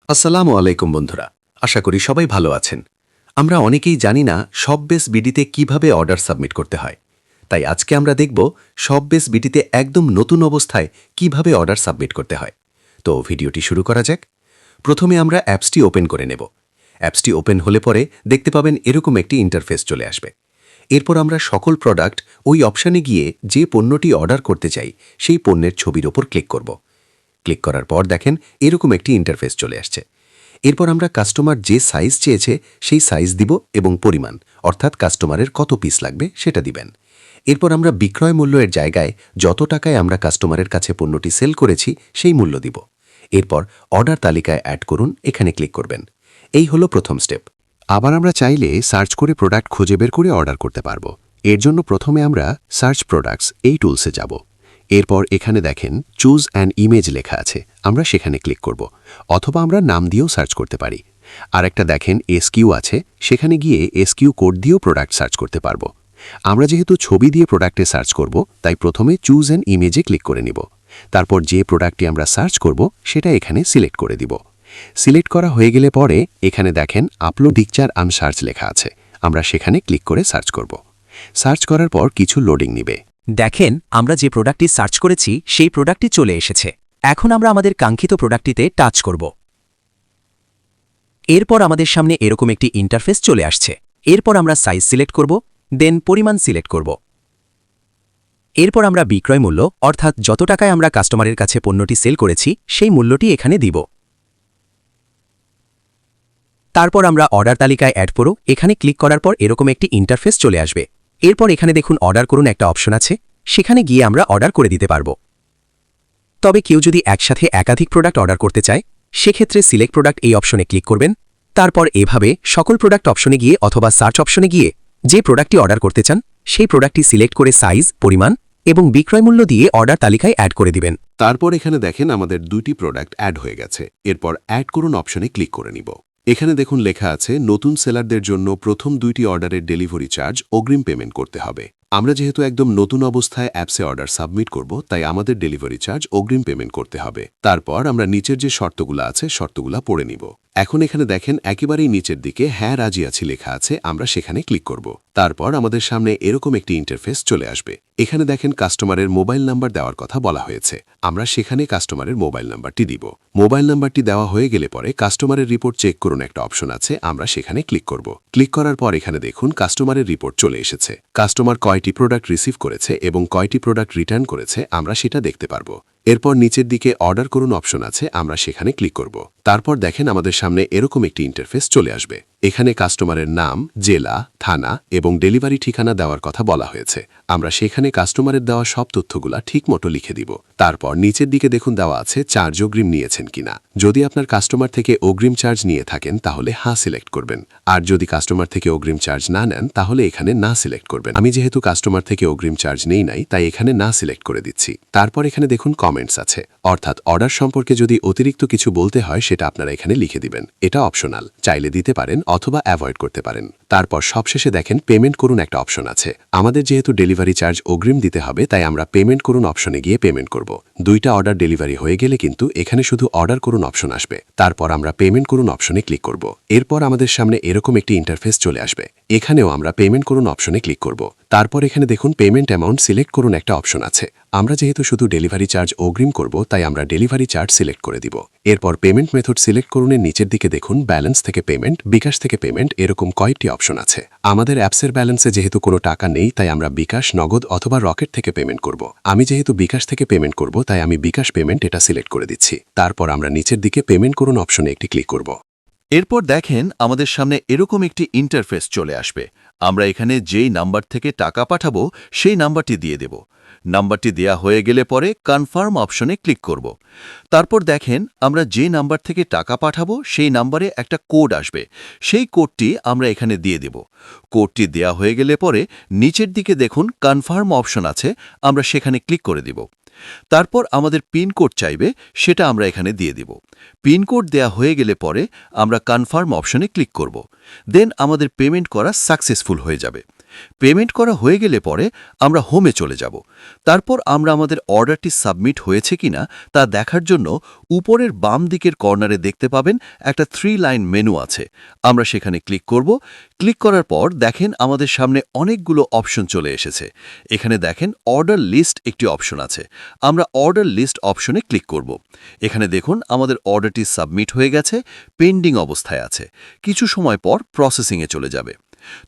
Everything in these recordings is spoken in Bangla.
আসসালামু আলাইকুম বন্ধুরা, আশা করি সবাই ভালো আছেন। আমরা অনেকেই জানি না শপবেস বিডিতে কিভাবে অর্ডার সাবমিট করতে হয়। তাই আজকে আমরা দেখব শপবেস বিডিতে একদম নতুন অবস্থায় কিভাবে অর্ডার সাবমিট করতে হয়। তো ভিডিওটি শুরু করা যাক। প্রথমে আমরা অ্যাপসটি ওপেন করে নেব। অ্যাপসটি ওপেন হলে পরে দেখতে পাবেন এরকম একটি ইন্টারফেস চলে আসবে। এরপর আমরা সকল প্রোডাক্ট ওই অপশানে গিয়ে যে পণ্যটি অর্ডার করতে চাই সেই পণ্যের ছবির ওপর ক্লিক করব। ক্লিক করার পর দেখেন এরকম একটি ইন্টারফেস চলে আসছে। এরপর আমরা কাস্টমার যে সাইজ চেয়েছে সেই সাইজ দিব এবং পরিমাণ অর্থাৎ কাস্টমারের কত পিস লাগবে সেটা দিবেন। এরপর আমরা বিক্রয় মূল্যের জায়গায় যত টাকায় আমরা কাস্টমারের কাছে পণ্যটি সেল করেছি সেই মূল্য দিব। এরপর অর্ডার তালিকায় অ্যাড করুন, এখানে ক্লিক করবেন। এই হলো প্রথম স্টেপ। আবার আমরা চাইলে সার্চ করে প্রোডাক্ট খুঁজে বের করে অর্ডার করতে পারবো। এর জন্য প্রথমে আমরা সার্চ প্রোডাক্টস এই টুলসে যাব। এরপর এখানে দেখেন চুজ অ্যান ইমেজ লেখা আছে, আমরা সেখানে ক্লিক করব। অথবা আমরা নাম দিয়েও সার্চ করতে পারি। আরেকটা দেখেন এসকিউ আছে, সেখানে গিয়ে এসকিউ কোড দিয়েও প্রোডাক্ট সার্চ করতে পারবো। আমরা যেহেতু ছবি দিয়ে প্রোডাক্টে সার্চ করব, তাই প্রথমে চুজ অ্যান ইমেজে ক্লিক করে নিব। তারপর যে প্রোডাক্টটি আমরা সার্চ করব সেটা এখানে সিলেক্ট করে দিব। সিলেক্ট করা হয়ে গেলে পরে এখানে দেখেন আপলোড পিকচার আন সার্চ লেখা আছে, আমরা সেখানে ক্লিক করে সার্চ করব। সার্চ করার পর কিছু লোডিং নিবে। দেখেন আমরা যে প্রোডাক্টটি সার্চ করেছি সেই প্রোডাক্টটি চলে এসেছে। এখন আমরা আমাদের কাঙ্ক্ষিত প্রোডাক্টটিতে টাচ করব। এরপর আমাদের সামনে এরকম একটি ইন্টারফেস চলে আসছে। এরপর আমরা সাইজ সিলেক্ট করব, দেন পরিমাণ সিলেক্ট করব। এরপর আমরা বিক্রয় মূল্য অর্থাৎ যত টাকায় আমরা কাস্টমারের কাছে পণ্যটি সেল করেছি সেই মূল্যটি এখানে দিব। তারপর আমরা অর্ডার তালিকায় অ্যাড করব। এখানে ক্লিক করার পর এরকম একটি ইন্টারফেস চলে আসবে। এরপর এখানে দেখুন অর্ডার করুন একটা অপশন আছে, সেখানে গিয়ে আমরা অর্ডার করে দিতে পারব। তবে কেউ যদি একসাথে একাধিক প্রোডাক্ট অর্ডার করতে চায় সেক্ষেত্রে সিলেক্ট প্রোডাক্ট এই অপশনে ক্লিক করবেন। তারপর এভাবে সকল প্রোডাক্ট অপশনে গিয়ে অথবা সার্চ অপশনে গিয়ে যে প্রোডাক্টটি অর্ডার করতে চান সেই প্রোডাক্টটি সিলেক্ট করে সাইজ, পরিমাণ এবং বিক্রয় মূল্য দিয়ে অর্ডার তালিকায় অ্যাড করে দিবেন। তারপর এখানে দেখেন আমাদের দুইটি প্রোডাক্ট অ্যাড হয়ে গেছে। এরপর অ্যাড করুন অপশনে ক্লিক করে নিব। এখানে দেখুন লেখা আছে নতুন সেলারদের জন্য প্রথম দুইটি অর্ডারের ডেলিভারি চার্জ অগ্রিম পেমেন্ট করতে হবে। আমরা যেহেতু একদম নতুন অবস্থায় অ্যাপসে অর্ডার সাবমিট করব, তাই আমাদের ডেলিভারি চার্জ অগ্রিম পেমেন্ট করতে হবে। তারপর আমরা নিচের যে শর্তগুলো আছে শর্তগুলো পড়ে নিব। এখন এখানে দেখেন একেবারেই নিচের দিকে হ্যাঁ রাজি আছি লেখা আছে, আমরা সেখানে ক্লিক করব। তারপর আমাদের সামনে এরকম একটি ইন্টারফেস চলে আসবে। এখানে দেখেন কাস্টমারের মোবাইল নাম্বার দেওয়ার কথা বলা হয়েছে, আমরা সেখানে কাস্টমারের মোবাইল নাম্বারটি দিব। মোবাইল নাম্বারটি দেওয়া হয়ে গেলে পরে কাস্টমারের রিপোর্ট চেক করুন একটা অপশন আছে, আমরা সেখানে ক্লিক করব। ক্লিক করার পর এখানে দেখুন কাস্টমারের রিপোর্ট চলে এসেছে। কাস্টমার কয়টি প্রোডাক্ট রিসিভ করেছে এবং কয়টি প্রোডাক্ট রিটার্ন করেছে আমরা সেটা দেখতে পারবো। এরপর নিচের দিকে অর্ডার করুন অপশন আছে, আমরা সেখানে ক্লিক করব। তারপর দেখেন আমাদের সামনে এরকম একটি ইন্টারফেস চলে আসবে। এখানে কাস্টমারের নাম, জেলা, থানা এবং ডেলিভারি ঠিকানা দেওয়ার কথা বলা হয়েছে, আমরা সেখানে কাস্টমারের দেওয়া সব তথ্যগুলা ঠিকমতো লিখে দিব। তারপর নিচের দিকে দেখুন দেওয়া আছে চার্জ অগ্রিম নিয়েছেন কিনা। যদি আপনার কাস্টমার থেকে অগ্রিম চার্জ নিয়ে থাকেন তাহলে হ্যাঁ সিলেক্ট করবেন, আর যদি কাস্টমার থেকে অগ্রিম চার্জ না নেন তাহলে এখানে না সিলেক্ট করবেন। আমি যেহেতু কাস্টমার থেকে অগ্রিম চার্জ নেই নাই তাই এখানে না সিলেক্ট করে দিচ্ছি। তারপর এখানে দেখুন কমেন্টস আছে, অর্থাৎ অর্ডার সম্পর্কে যদি অতিরিক্ত কিছু বলতে হয় সেটা আপনারা এখানে লিখে দিবেন। এটা অপশনাল, চাইলে দিতে পারেন অথবা অ্যাভয়েড করতে পারেন। তারপর সবশেষে দেখেন পেমেন্ট করুন একটা অপশন আছে। আমাদের যেহেতু ডেলিভারি চার্জ অগ্রিম দিতে হবে তাই আমরা পেমেন্ট করুন অপশনে গিয়ে পেমেন্ট করব। দুইটা অর্ডার ডেলিভারি হয়ে গেলে কিন্তু এখানে শুধু অর্ডার করুন অপশন আসবে। তারপর আমরা পেমেন্ট করুন অপশনে ক্লিক করব। এরপর আমাদের সামনে এরকম একটি ইন্টারফেস চলে আসবে। এখানেও আমরা পেমেন্ট করুন অপশনে ক্লিক করব। তারপর এখানে দেখুন পেমেন্ট অ্যামাউন্ট সিলেক্ট করুন একটা অপশন আছে। আমরা যেহেতু শুধু ডেলিভারি চার্জ অগ্রিম করব তাই আমরা ডেলিভারি চার্জ সিলেক্ট করে দিব। এরপর পেমেন্ট মেথড সিলেক্ট করুনের নিচের দিকে দেখুন ব্যালেন্স থেকে পেমেন্ট, বিকাশ থেকে পেমেন্ট এরকম কয়েকটি অপশন আছে। আমাদের অ্যাপসের ব্যালেন্সে যেহেতু কোনো টাকা নেই তাই আমরা বিকাশ, নগদ অথবা রকেট থেকে পেমেন্ট করব। আমি যেহেতু বিকাশ থেকে পেমেন্ট করব তাই আমি বিকাশ পেমেন্ট এটা সিলেক্ট করে দিচ্ছি। তারপর আমরা নিচের দিকে পেমেন্ট করুন অপশনে একটি ক্লিক করব। এরপর দেখেন আমাদের সামনে এরকম একটি ইন্টারফেস চলে আসবে। আমরা এখানে যেই নাম্বার থেকে টাকা পাঠাবো সেই নাম্বারটি দিয়ে দেব। নাম্বারটি দেয়া হয়ে গেলে পরে কনফার্ম অপশনে ক্লিক করব। তারপর দেখেন আমরা যে নাম্বার থেকে টাকা পাঠাবো সেই নাম্বারে একটা কোড আসবে, সেই কোডটি আমরা এখানে দিয়ে দেব। কোডটি দেয়া হয়ে গেলে পরে নিচের দিকে দেখুন কনফার্ম অপশন আছে, আমরা সেখানে ক্লিক করে দেব। তারপর আমাদের পিনকোড চাইবে, সেটা আমরা এখানে দিয়ে দেব। পিনকোড দেয়া হয়ে গেলে পরে আমরা কনফার্ম অপশনে ক্লিক করব। দেন আমাদের পেমেন্ট করা সাকসেসফুল হয়ে যাবে। পেমেন্ট করা হয়ে গেলে পরে আমরা হোমে চলে যাব। তারপর আমরা আমাদের অর্ডারটি সাবমিট হয়েছে কিনা তা দেখার জন্য উপরের বাম দিকের কর্নারে দেখতে পাবেন একটা 3 লাইন মেনু আছে। আমরা সেখানে ক্লিক করব। ক্লিক করার পর দেখেন আমাদের সামনে অনেকগুলো অপশন চলে এসেছে। এখানে দেখেন অর্ডার লিস্ট একটি অপশন আছে। আমরা অর্ডার লিস্ট অপশনে ক্লিক করব। এখানে দেখুন আমাদের অর্ডারটি সাবমিট হয়ে গেছে, পেন্ডিং অবস্থায় আছে। কিছু সময় পর প্রসেসিংয়ে চলে যাবে।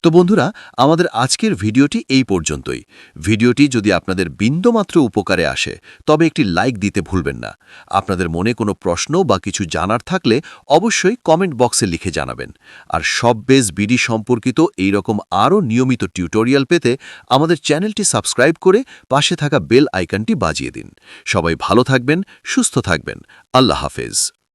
তো বন্ধুরা, আমাদের আজকের ভিডিওটি এই পর্যন্তই। ভিডিওটি যদি আপনাদের বিন্দুমাত্র উপকারে আসে তবে একটি লাইক দিতে ভুলবেন না। আপনাদের মনে কোনো প্রশ্ন বা কিছু জানার থাকলে অবশ্যই কমেন্ট বক্সে লিখে জানাবেন। আর শপবেজ বিডি সম্পর্কিত এইরকম আরও নিয়মিত টিউটোরিয়াল পেতে আমাদের চ্যানেলটি সাবস্ক্রাইব করে পাশে থাকা বেল আইকনটি বাজিয়ে দিন। সবাই ভালো থাকবেন, সুস্থ থাকবেন। আল্লাহ হাফেজ।